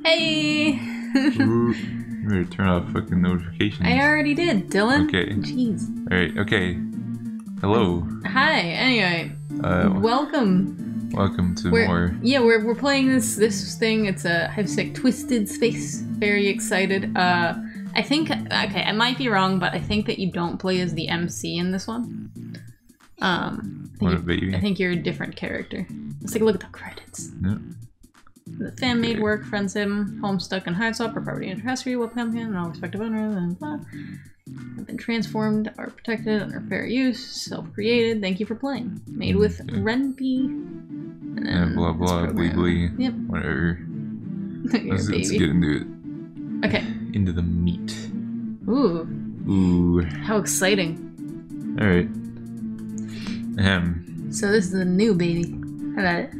Hey! You better turn off fucking notifications. I already did, Dylan. Okay. Jeez. Alright, okay. Hello. Hi, anyway. Welcome. Welcome to more. Yeah, we're playing this thing. It's a Hivesick Twisted Space. Very excited. I think, okay, I might be wrong, but I think that you don't play as the MC in this one. What a baby. I think you're a different character. Let's take a look at the credits. Yep. The fan-made work, friend sim, homestuck and Hiveswap are property and terrestrial, webcam and all respective owners, and blah. Have been transformed, are protected under fair use, self-created, thank you for playing. Made with Renpy. And then blah blah, blee blee. Yep. Whatever. Let's get into it. Okay. Into the meat. Ooh. Ooh. How exciting. Alright. So this is the new baby. How about it?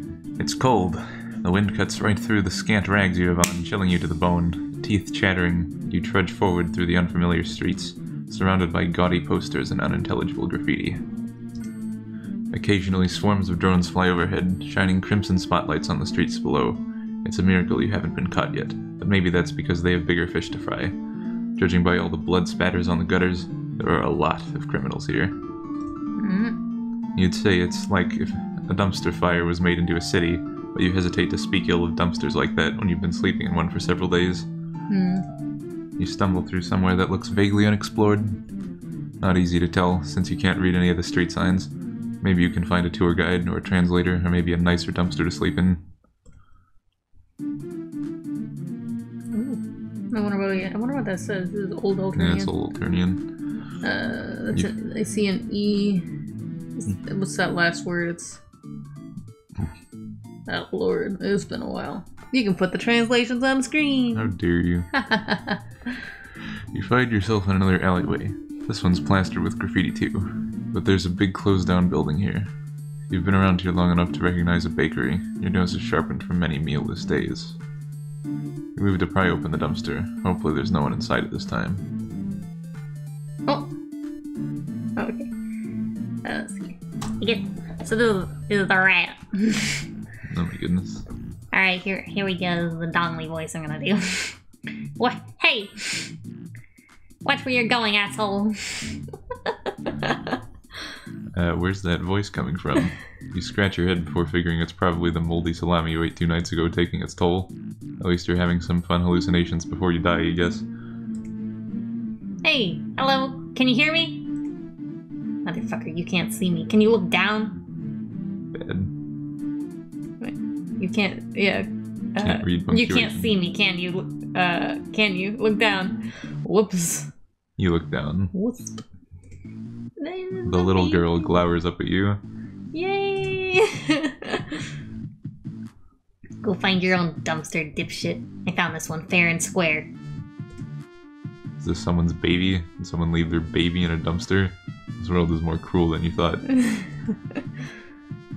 It's cold. The wind cuts right through the scant rags you have on, chilling you to the bone. Teeth chattering, you trudge forward through the unfamiliar streets, surrounded by gaudy posters and unintelligible graffiti. Occasionally, swarms of drones fly overhead, shining crimson spotlights on the streets below. It's a miracle you haven't been caught yet, but maybe that's because they have bigger fish to fry. Judging by all the blood spatters on the gutters, there are a lot of criminals here. You'd say it's like if a dumpster fire was made into a city, but you hesitate to speak ill of dumpsters like that when you've been sleeping in one for several days. You stumble through somewhere that looks vaguely unexplored. Not easy to tell, since you can't read any of the street signs. Maybe you can find a tour guide, or a translator, or maybe a nicer dumpster to sleep in. I wonder what that says. This is old Alternian. Yeah, it's old Alternian. I see an E. What's that last word? It's... Oh lord, it's been a while. You can put the translations on the screen! How dare you. You find yourself in another alleyway. This one's plastered with graffiti too. But there's a big closed down building here. You've been around here long enough to recognize a bakery. Your nose is sharpened from many mealless days. You move to pry open the dumpster. Hopefully there's no one inside it this time. Oh! Okay. Let's see. So this is the rat. Oh my goodness. Alright, here we go. The Donnelly voice I'm gonna do. What? Hey! Watch where you're going, asshole! Where's that voice coming from? You scratch your head before figuring it's probably the moldy salami you ate 2 nights ago taking its toll. At least you're having some fun hallucinations before you die, I guess. Hey! Hello? Can you hear me? Motherfucker, you can't see me. Can you look down? Bad. You can't, yeah. Can't read you can't see me, can you? Can you? Look down. Whoops. You look down. Whoops. The little girl glowers up at you. Yay! Go find your own dumpster, dipshit. I found this one fair and square. Is this someone's baby? Did someone leave their baby in a dumpster? This world is more cruel than you thought.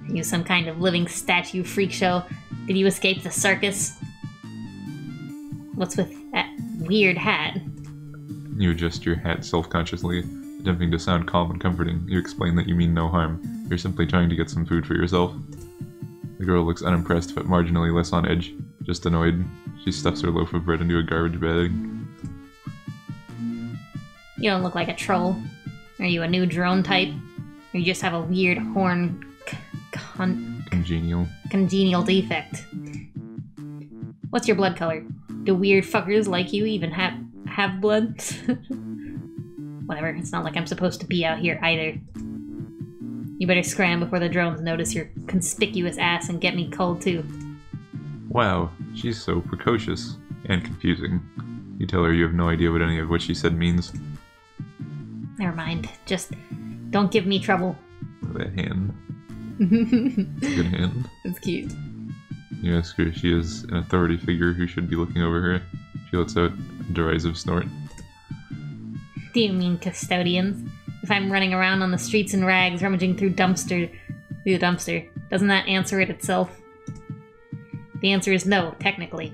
Are you some kind of living statue freak show? Did you escape the circus? What's with that weird hat? You adjust your hat self-consciously, attempting to sound calm and comforting. You explain that you mean no harm. You're simply trying to get some food for yourself. The girl looks unimpressed but marginally less on edge, just annoyed. She stuffs her loaf of bread into a garbage bag. You don't look like a troll. Are you a new drone type? Or you just have a weird horn congenial defect? What's your blood color? Do weird fuckers like you even have blood? Whatever, it's not like I'm supposed to be out here either. You better scram before the drones notice your conspicuous ass and get me cold too. Wow, she's so precocious and confusing. You tell her you have no idea what any of what she said means. Never mind, just don't give me trouble. That hand. Good hand. It's cute. You ask her if she is an authority figure who should be looking over her. She lets out a derisive snort. Do you mean custodians? If I'm running around on the streets in rags, rummaging through the dumpster, doesn't that answer it itself? The answer is no, technically.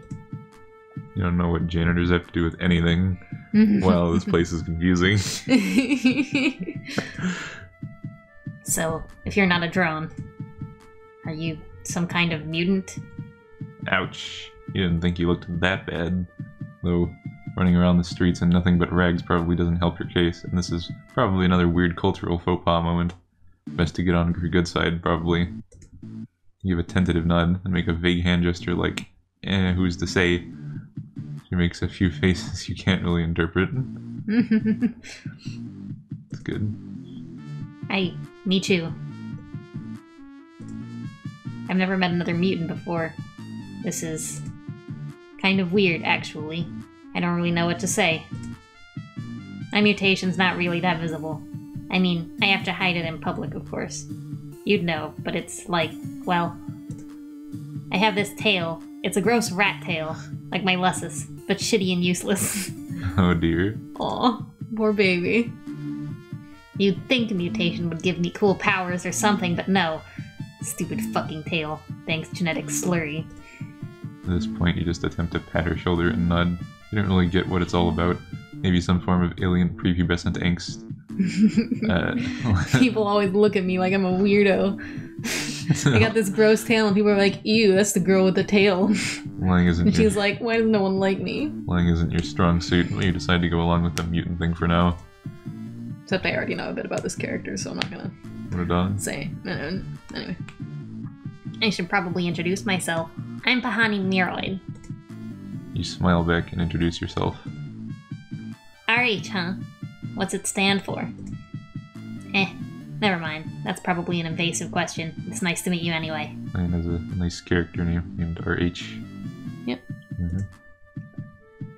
You don't know what janitors have to do with anything. Wow, this place is confusing. So, if you're not a drone, are you some kind of mutant? Ouch. You didn't think you looked that bad. Though, running around the streets in nothing but rags probably doesn't help your case, and this is probably another weird cultural faux pas moment. Best to get on your good side, probably. You give a tentative nod and make a vague hand gesture like, who's to say? She makes a few faces you can't really interpret. It's good. Me too. I've never met another mutant before. This is kind of weird, actually. I don't really know what to say. My mutation's not really that visible. I mean, I have to hide it in public, of course. You'd know, but it's like, well... I have this tail. It's a gross rat tail, like my Lussus, but shitty and useless. Oh dear. Aw, poor baby. You'd think a mutation would give me cool powers or something, but no. Stupid fucking tail. Thanks, genetic slurry. At this point, you just attempt to pat her shoulder and nod. You don't really get what it's all about. Maybe some form of alien prepubescent angst. People always look at me like I'm a weirdo. I got this gross tail and people are like, ew, that's the girl with the tail. Lying isn't and she's like, why does no one like me? Lying isn't your strong suit, but you decide to go along with the mutant thing for now. Except I already know a bit about this character, so I'm not gonna What a dog. say. Anyway. I should probably introduce myself. I'm Pahani Miroid. You smile back and introduce yourself. RH, huh? What's it stand for? Never mind. That's probably an invasive question. It's nice to meet you anyway. Mine has a nice character name named RH. Yep. Mm-hmm.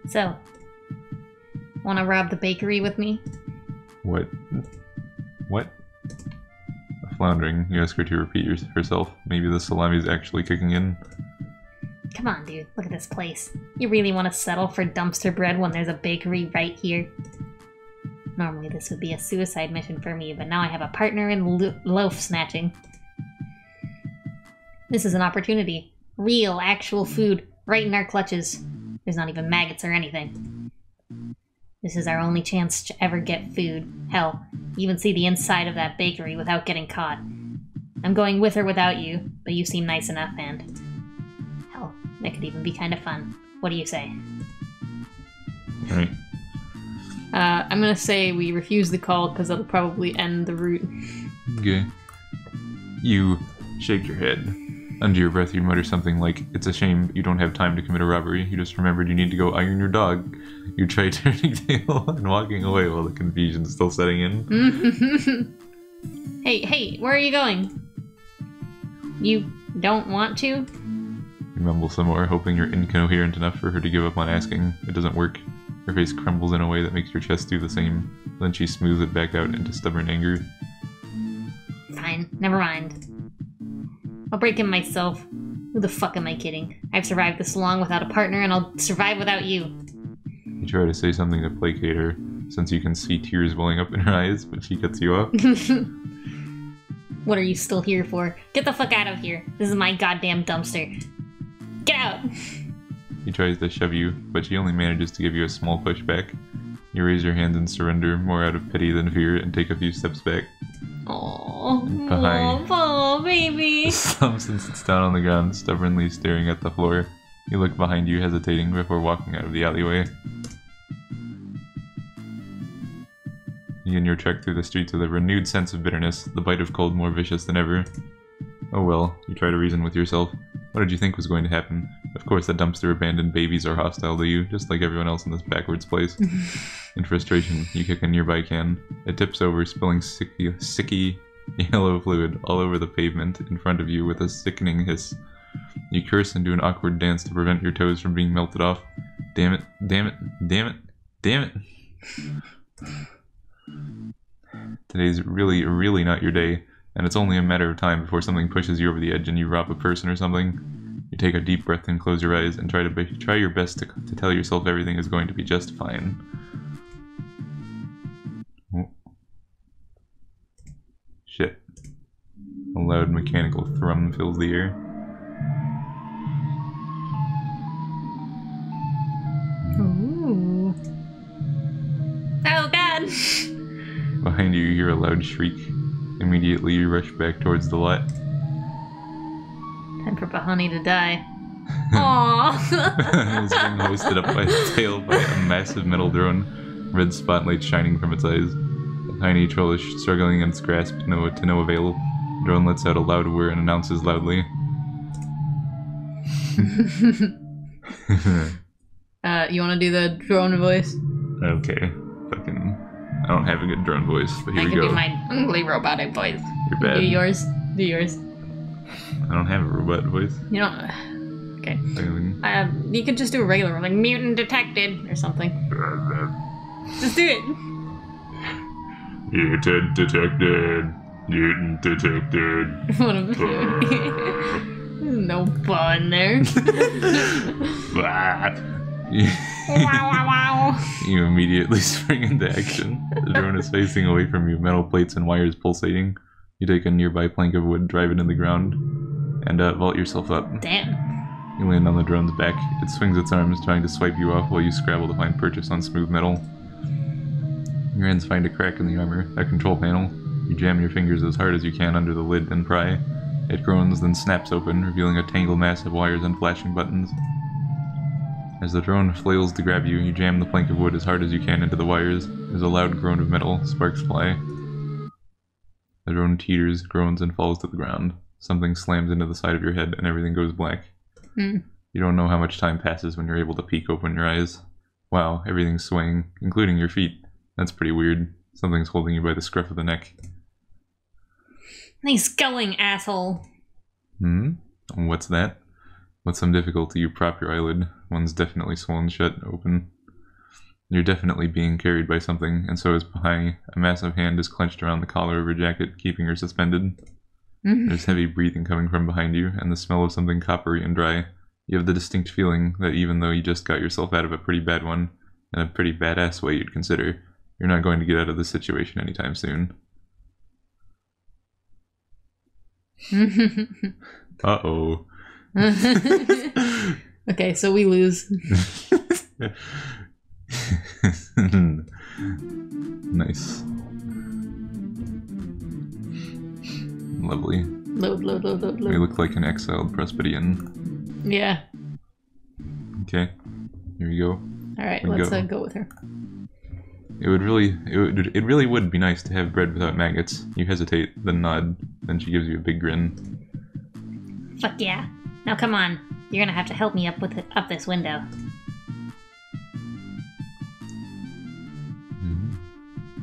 So, wanna rob the bakery with me? What? Floundering, you ask her to repeat herself. Maybe the salami is actually kicking in. Come on, dude. Look at this place. You really want to settle for dumpster bread when there's a bakery right here? Normally this would be a suicide mission for me, but now I have a partner in loaf snatching. This is an opportunity. Real, actual food, right in our clutches. There's not even maggots or anything. This is our only chance to ever get food. Hell, even see the inside of that bakery without getting caught. I'm going with or without you, but you seem nice enough, and... hell, that could even be kind of fun. What do you say? Alright. I'm gonna say we refuse the call, because that'll probably end the route. Okay. You shake your head. Under your breath you mutter something like, it's a shame you don't have time to commit a robbery. You just remembered you need to go iron your dog. You try turning tail and walking away while the confusion's still setting in. Hey, where are you going? You don't want to? You mumble some more, hoping you're incoherent enough for her to give up on asking. It doesn't work. Her face crumbles in a way that makes your chest do the same. Then she smooths it back out into stubborn anger. Fine, never mind. I'll break in myself. Who the fuck am I kidding? I've survived this long without a partner, and I'll survive without you. You try to say something to placate her, since you can see tears welling up in her eyes, but she cuts you off. What are you still here for? Get the fuck out of here. This is my goddamn dumpster. Get out! He tries to shove you, but she only manages to give you a small push back. You raise your hands in surrender, more out of pity than fear, and take a few steps back. Oh, baby. The Thompson sits down on the ground, stubbornly staring at the floor. You look behind you, hesitating before walking out of the alleyway. You begin your trek through the streets with a renewed sense of bitterness, the bite of cold more vicious than ever. Oh well, you try to reason with yourself. What did you think was going to happen? Of course the dumpster abandoned babies are hostile to you, just like everyone else in this backwards place. In frustration, you kick a nearby can. It tips over, spilling sicky yellow fluid all over the pavement in front of you with a sickening hiss. You curse and do an awkward dance to prevent your toes from being melted off. Damn it, damn it, damn it, damn it. Today's really not your day, and it's only a matter of time before something pushes you over the edge and you rob a person or something. You take a deep breath and close your eyes and try your best to tell yourself everything is going to be just fine. Oh. Shit. A loud mechanical thrum fills the air. Ooh. Oh god! Behind you, you hear a loud shriek. Immediately, you rush back towards the lot. Time for Pahani to die. Aww. It's being hoisted up by its tail by a massive metal drone, red spotlight shining from its eyes. The tiny troll is struggling in its grasp to no avail. The drone lets out a loud whir and announces loudly. You want to do the drone voice? Okay. Fucking... I don't have a good drone voice, but here I we can go. do my ugly robotic voice. You're bad. Do yours. Do yours. I don't have a robot voice. You don't... Okay. You could just do a regular one, like mutant detected or something. Just do it. Mutant detected. Mutant detected. What a There's no fun there. Wow, wow, wow. You immediately spring into action. The drone is facing away from you, metal plates and wires pulsating. You take a nearby plank of wood, drive it in the ground, and vault yourself up. Damn. You land on the drone's back. It swings its arms, trying to swipe you off while you scrabble to find purchase on smooth metal. Your hands find a crack in the armor, a control panel. You jam your fingers as hard as you can under the lid and pry. It groans, then snaps open, revealing a tangled mass of wires and flashing buttons. As the drone flails to grab you, you jam the plank of wood as hard as you can into the wires. There's a loud groan of metal, sparks fly. The drone teeters, groans, and falls to the ground. Something slams into the side of your head and everything goes black. You don't know how much time passes when you're able to peek open your eyes. Wow, everything's swaying, including your feet. That's pretty weird. Something's holding you by the scruff of the neck. Nice going, asshole. What's that? With some difficulty, you prop your eyelid. One's definitely swollen shut, open. You're definitely being carried by something, and so is Pahani. A massive hand is clenched around the collar of her jacket, keeping her suspended. There's heavy breathing coming from behind you, and the smell of something coppery and dry. You have the distinct feeling that even though you just got yourself out of a pretty bad one, in a pretty badass way you'd consider, you're not going to get out of this situation anytime soon. Uh-oh. Okay, so we lose. Nice. Lovely. Load. We look like an exiled Prospedian. Yeah. Okay. Here we go. Alright, let's go with her. It really would be nice to have bread without maggots. You hesitate, then nod, then she gives you a big grin. Fuck yeah. Now come on. You're gonna have to help me up this window.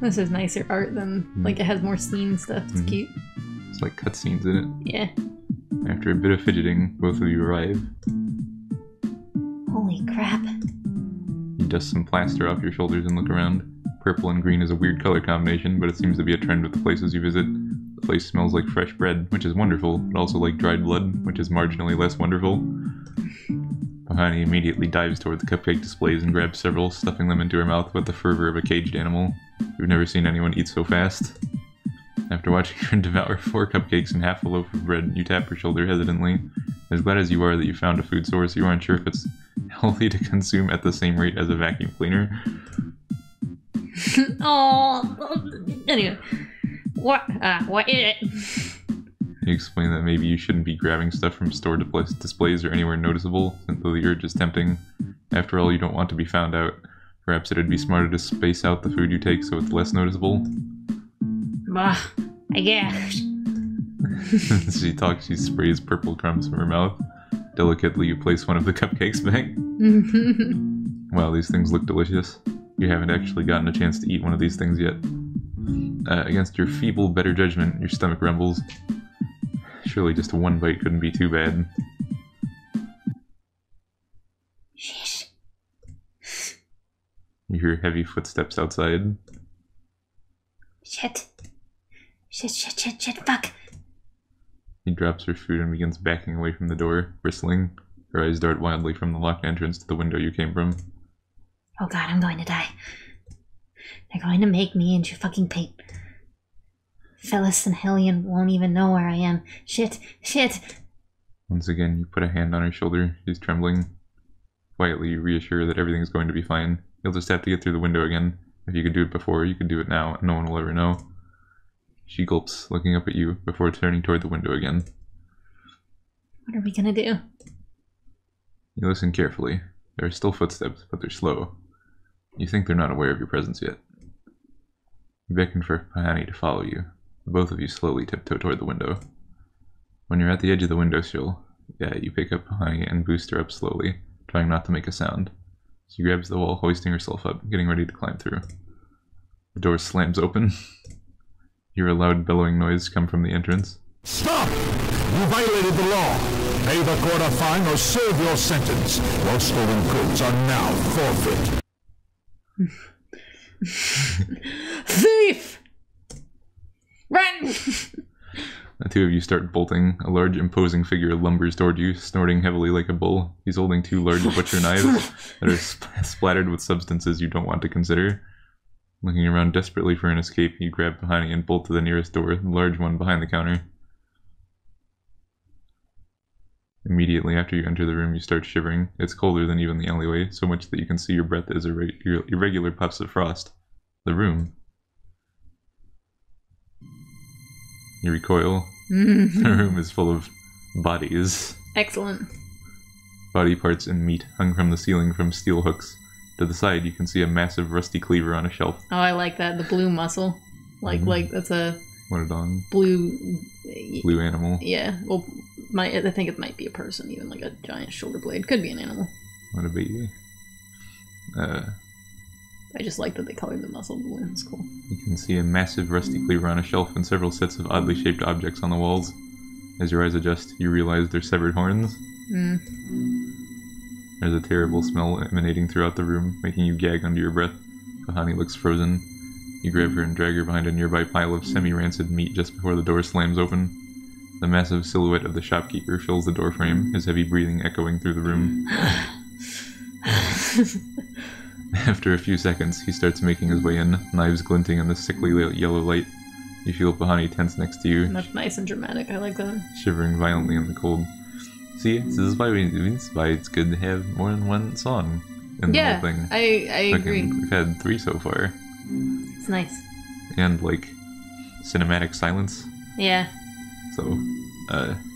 This is nicer art than, like, it has more scene stuff. It's cute. It's like cutscenes in it. Yeah. After a bit of fidgeting, both of you arrive. Holy crap. You dust some plaster off your shoulders and look around. Purple and green is a weird color combination, but it seems to be a trend with the places you visit. The place smells like fresh bread, which is wonderful, but also like dried blood, which is marginally less wonderful. Pahani immediately dives toward the cupcake displays and grabs several, stuffing them into her mouth with the fervor of a caged animal. You've never seen anyone eat so fast. After watching her devour 4 cupcakes and half a loaf of bread, you tap her shoulder hesitantly. As glad as you are that you found a food source, you aren't sure if it's healthy to consume at the same rate as a vacuum cleaner. Oh, anyway. What is it? You explain that maybe you shouldn't be grabbing stuff from store displays or anywhere noticeable, since the urge is tempting. After all, you don't want to be found out. Perhaps it'd be smarter to space out the food you take so it's less noticeable. Bah, I guess. She sprays purple crumbs from her mouth. Delicately, you place one of the cupcakes back. Wow, these things look delicious. You haven't actually gotten a chance to eat one of these things yet. Against your feeble better judgment, your stomach rumbles. Surely just one bite couldn't be too bad. Shh. You hear heavy footsteps outside. Shit, fuck. He drops her food and begins backing away from the door, bristling. Her eyes dart wildly from the locked entrance to the window you came from. Oh god, I'm going to die. They're going to make me into fucking paint. Phyllis and Hellion won't even know where I am. Shit. Once again, you put a hand on her shoulder. She's trembling. Quietly, you reassure her that everything's going to be fine. You'll just have to get through the window again. If you could do it before, you could do it now, and no one will ever know. She gulps, looking up at you, before turning toward the window again. What are we gonna do? You listen carefully. There are still footsteps, but they're slow. You think they're not aware of your presence yet. You beckon for Pahani to follow you. Both of you slowly tiptoe toward the window. When you're at the edge of the windowsill, you pick up Pahani and boost her up slowly, trying not to make a sound. She grabs the wall, hoisting herself up, getting ready to climb through. The door slams open. You hear a loud bellowing noise come from the entrance. Stop! You violated the law. Pay the court a fine or serve your sentence. Your stolen goods are now forfeit. Thief! Run! The two of you start bolting. A large, imposing figure lumbers toward you, snorting heavily like a bull. He's holding two large butcher knives that are splattered with substances you don't want to consider. Looking around desperately for an escape, you grab Pahani and bolt to the nearest door, the large one behind the counter. Immediately after you enter the room, you start shivering. It's colder than even the alleyway, so much that you can see your breath as irregular puffs of frost. The room. You recoil. The room is full of bodies. Excellent. Body parts and meat hung from the ceiling from steel hooks. To the side, you can see a massive rusty cleaver on a shelf. Oh, I like that. The blue muscle. Like that's a... What a dong. Blue animal. Yeah. Well, I think it might be a person, even like a giant shoulder blade. Could be an animal. What a baby. I just like that they colored the muscle blue. It's cool. You can see a massive rusty cleaver on a shelf and several sets of oddly shaped objects on the walls. As your eyes adjust, you realize they're severed horns. There's a terrible smell emanating throughout the room, making you gag under your breath. Pahani looks frozen. You grab her and drag her behind a nearby pile of semi-rancid meat just before the door slams open. The massive silhouette of the shopkeeper fills the doorframe, his heavy breathing echoing through the room. After a few seconds, he starts making his way in, knives glinting in the sickly yellow light. You feel Pahani tense next to you. That's nice and dramatic. I like that. Shivering violently in the cold. See, this is why it's good to have more than one song in the whole thing. I agree. We've had 3 so far. It's nice. And, like, cinematic silence. Yeah. So,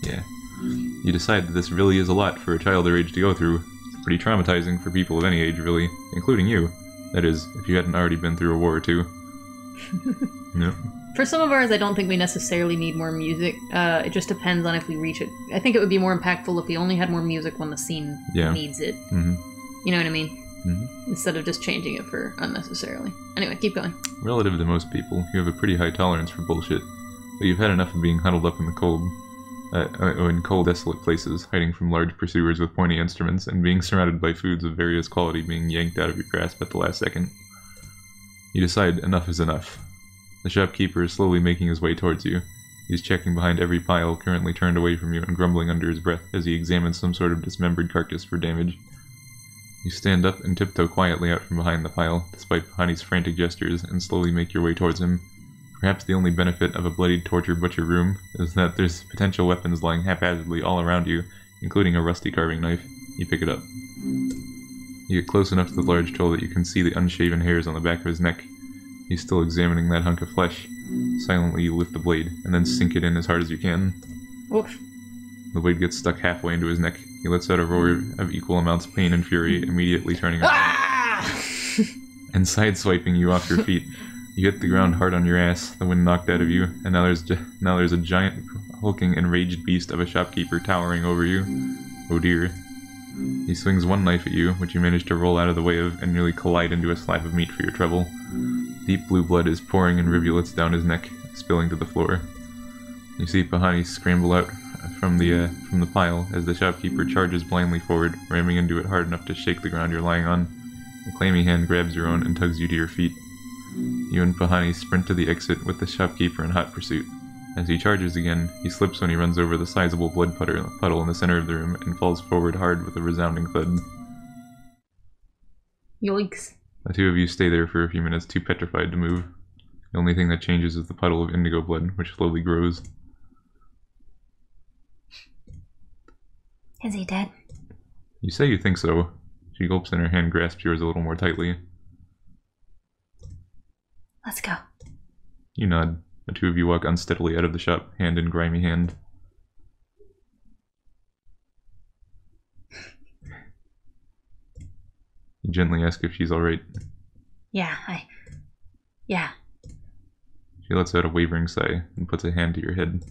yeah. You decide that this really is a lot for a child their age to go through. It's pretty traumatizing for people of any age, really, including you. That is, if you hadn't already been through a war or two. Yep. For some of ours, I don't think we necessarily need more music. It just depends on if we reach it. I think it would be more impactful if we only had more music when the scene needs it. You know what I mean? Instead of just changing it for unnecessarily. Anyway, keep going. Relative to most people, you have a pretty high tolerance for bullshit. But you've had enough of being huddled up in the cold. In cold, desolate places, hiding from large pursuers with pointy instruments, and being surrounded by foods of various quality being yanked out of your grasp at the last second. You decide enough is enough. The shopkeeper is slowly making his way towards you. He's checking behind every pile currently turned away from you and grumbling under his breath as he examines some sort of dismembered carcass for damage. You stand up and tiptoe quietly out from behind the pile, despite Pahani's frantic gestures, and slowly make your way towards him. Perhaps the only benefit of a bloodied torture butcher room is that there's potential weapons lying haphazardly all around you, including a rusty carving knife. You pick it up. You get close enough to the large troll that you can see the unshaven hairs on the back of his neck. He's still examining that hunk of flesh. Silently you lift the blade, and then sink it in as hard as you can. Oof. The blade gets stuck halfway into his neck. He lets out a roar of equal amounts of pain and fury, immediately turning around and sideswiping you off your feet. You hit the ground hard on your ass, the wind knocked out of you, and now there's a giant, hulking, enraged beast of a shopkeeper towering over you. Oh dear. He swings one knife at you, which you manage to roll out of the way of, and nearly collide into a slab of meat for your trouble. Deep blue blood is pouring in rivulets down his neck, spilling to the floor. You see Pahani scramble out from the pile as the shopkeeper charges blindly forward, ramming into it hard enough to shake the ground you're lying on. A clammy hand grabs your own and tugs you to your feet. You and Pahani sprint to the exit with the shopkeeper in hot pursuit. As he charges again, he slips when he runs over the sizable blood puddle in the center of the room and falls forward hard with a resounding thud. Yoinks. The two of you stay there for a few minutes, too petrified to move. The only thing that changes is the puddle of indigo blood, which slowly grows. Is he dead? You say you think so. She gulps and her hand grasps yours a little more tightly. Let's go. You nod. The two of you walk unsteadily out of the shop, hand in grimy hand. You gently ask if she's alright. Yeah, Yeah. She lets out a wavering sigh and puts a hand to your head.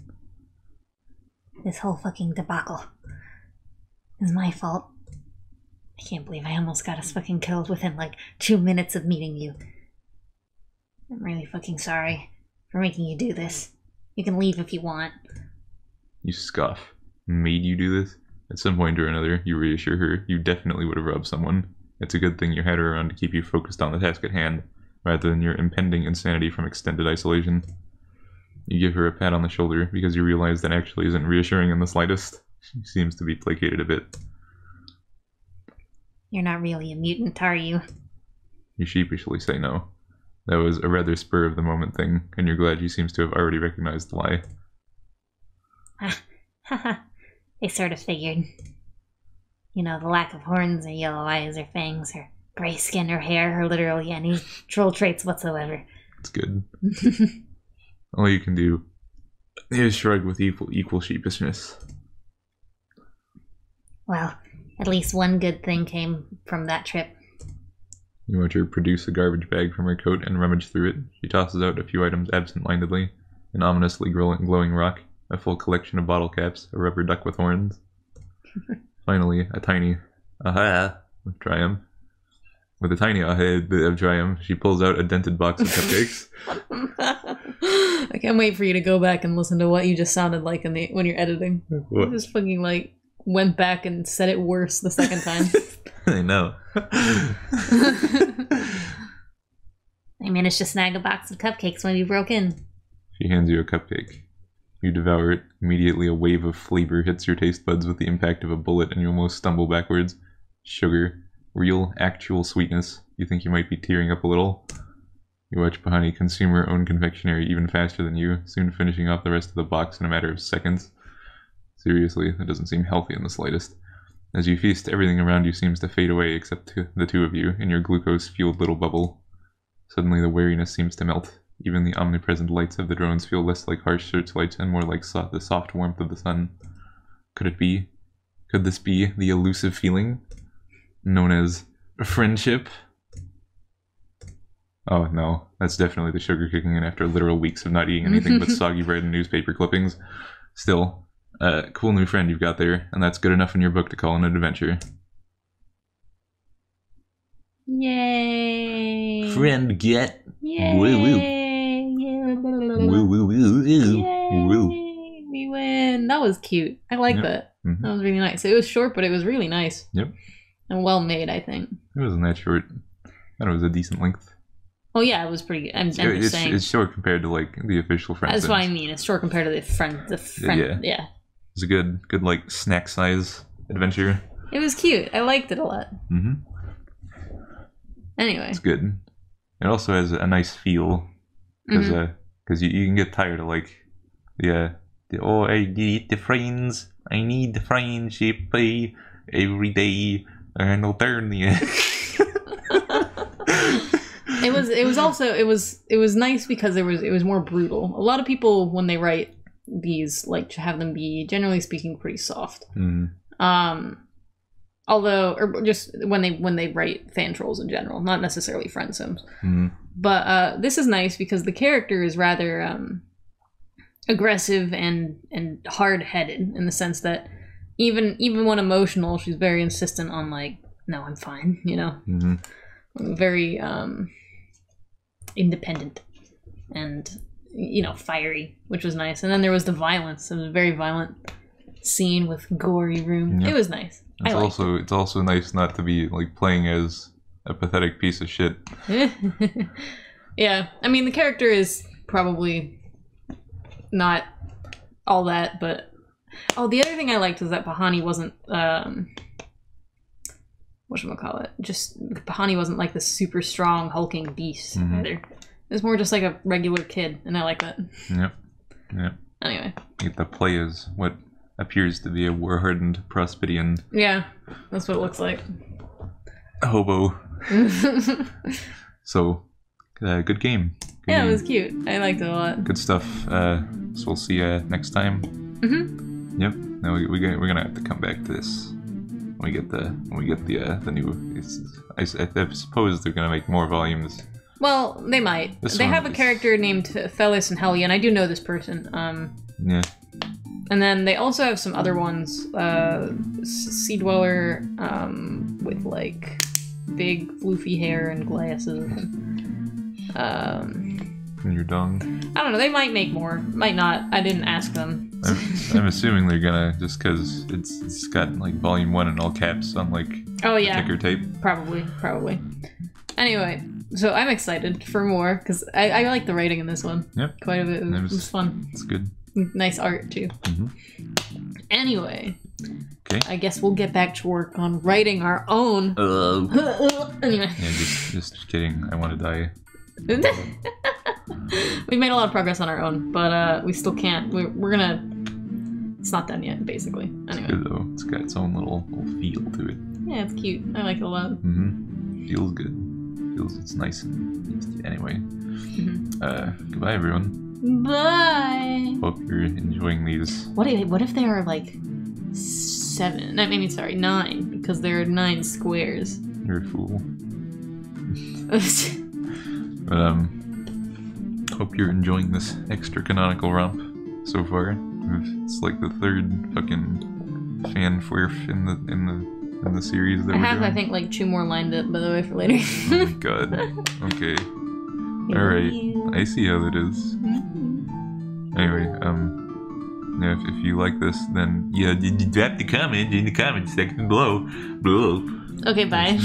This whole fucking debacle is my fault. I can't believe I almost got us fucking killed within like 2 minutes of meeting you. I'm really fucking sorry for making you do this. You can leave if you want. You scoff. Made you do this? At some point or another, you reassure her you definitely would have robbed someone. It's a good thing you had her around to keep you focused on the task at hand, rather than your impending insanity from extended isolation. You give her a pat on the shoulder because you realize that actually isn't reassuring in the slightest. She seems to be placated a bit. You're not really a mutant, are you? You sheepishly say no. That was a rather spur-of-the-moment thing, and you're glad she seems to have already recognized the lie. Haha, I sort of figured. You know, the lack of horns or yellow eyes or fangs or gray skin or hair or literally any troll traits whatsoever. It's good. All you can do is shrug with equal sheepishness. Well, at least one good thing came from that trip. You watch her produce a garbage bag from her coat and rummage through it. She tosses out a few items absent-mindedly. An ominously glowing rock, a full collection of bottle caps, a rubber duck with horns. Finally, a tiny aha of triumph. With a tiny aha of triumph, she pulls out a dented box of cupcakes. I can't wait for you to go back and listen to what you just sounded like when you're editing. What? You just fucking like went back and said it worse the second time. I know. I managed to snag a box of cupcakes when you broke in. She hands you a cupcake. You devour it. Immediately a wave of flavor hits your taste buds with the impact of a bullet and you almost stumble backwards. Sugar. Real, actual sweetness. You think you might be tearing up a little. You watch Pahani consume her own confectionery even faster than you, soon finishing off the rest of the box in a matter of seconds. Seriously, that doesn't seem healthy in the slightest. As you feast, everything around you seems to fade away except the two of you in your glucose-fueled little bubble. Suddenly the wariness seems to melt. Even the omnipresent lights of the drones feel less like harsh searchlights and more like the soft warmth of the sun. Could it be? Could this be the elusive feeling known as friendship? Oh no, that's definitely the sugar kicking in after literal weeks of not eating anything but soggy bread and newspaper clippings. Still, cool new friend you've got there, and that's good enough in your book to call an adventure. Yay! Friend get. Yay! Woo woo. Yeah. Woo woo woo woo. Woo. We win. That was cute. I like that. Mm-hmm. That was really nice. It was short, but it was really nice. Yep. And well made, I think. It wasn't that short. I thought it was a decent length. Oh yeah, it was pretty good. I'm just saying. It's short compared to like the official Friends. That's what I mean. It's short compared to the friend. Yeah. It's a good like snack size adventure. It was cute. I liked it a lot. Mm-hmm. Anyway. It's good. It also has a nice feel because you can get tired of like the oh I need the friends, I need the friendship every day, and I'll turn the. It was nice because it was more brutal. A lot of people when they write these like to have them be generally speaking pretty soft. Although, or just when they write fan trolls in general, not necessarily friend sims. But this is nice because the character is rather aggressive and hard-headed in the sense that even when emotional, she's very insistent on like, no, I'm fine, you know. Very independent and fiery, which was nice. And then there was the violence. It was a very violent scene with gory room. It was nice. It's also nice not to be like playing as a pathetic piece of shit. Yeah, I mean the character is probably not all that, but the other thing I liked was that Pahani wasn't whatchamacallit, just Pahani wasn't like the super strong hulking beast either. It was more just like a regular kid, and I like that. Yep. Anyway, you get to play as what appears to be a war-hardened Prospidian. Yeah, that's what it looks like. A hobo. So, good game. It was cute. I liked it a lot. Good stuff. So we'll see you next time. Yep. Now we're gonna have to come back to this. we get the new. I suppose they're gonna make more volumes. Well, they might. They have a character named Felis and Hellion. I do know this person. Yeah. And then they also have some other ones. Sea Dweller, with like big floofy hair and glasses. And your dong. I don't know. They might make more. Might not. I didn't ask them. I'm assuming they're gonna, just because it's got like volume 1 in all caps on like ticker tape. Probably. Anyway, so I'm excited for more because I like the writing in this one. Yep. Quite a bit. It was fun. It's good. Nice art too. Anyway. Okay. I guess we'll get back to work on writing our own. Anyway. Yeah, just kidding. I want to die. We made a lot of progress on our own, but we still can't. We're gonna. It's not done yet, basically. Anyway. It's good though. It's got its own little feel to it. Yeah, it's cute. I like it a lot. Feels good. It's nice and anyway. Goodbye, everyone. Bye. Hope you're enjoying these. What if there are like 7? I mean, sorry, 9, because there are 9 squares. You're a fool. But hope you're enjoying this extra canonical romp so far. It's like the 3rd fucking fan fwirf in the series that I we're have, doing. I think, like 2 more lined up, by the way, for later. Oh my god. Okay. Alright. I see how that is. Anyway, yeah, if you like this, then yeah, drop the comment in the comment section below. Okay, bye.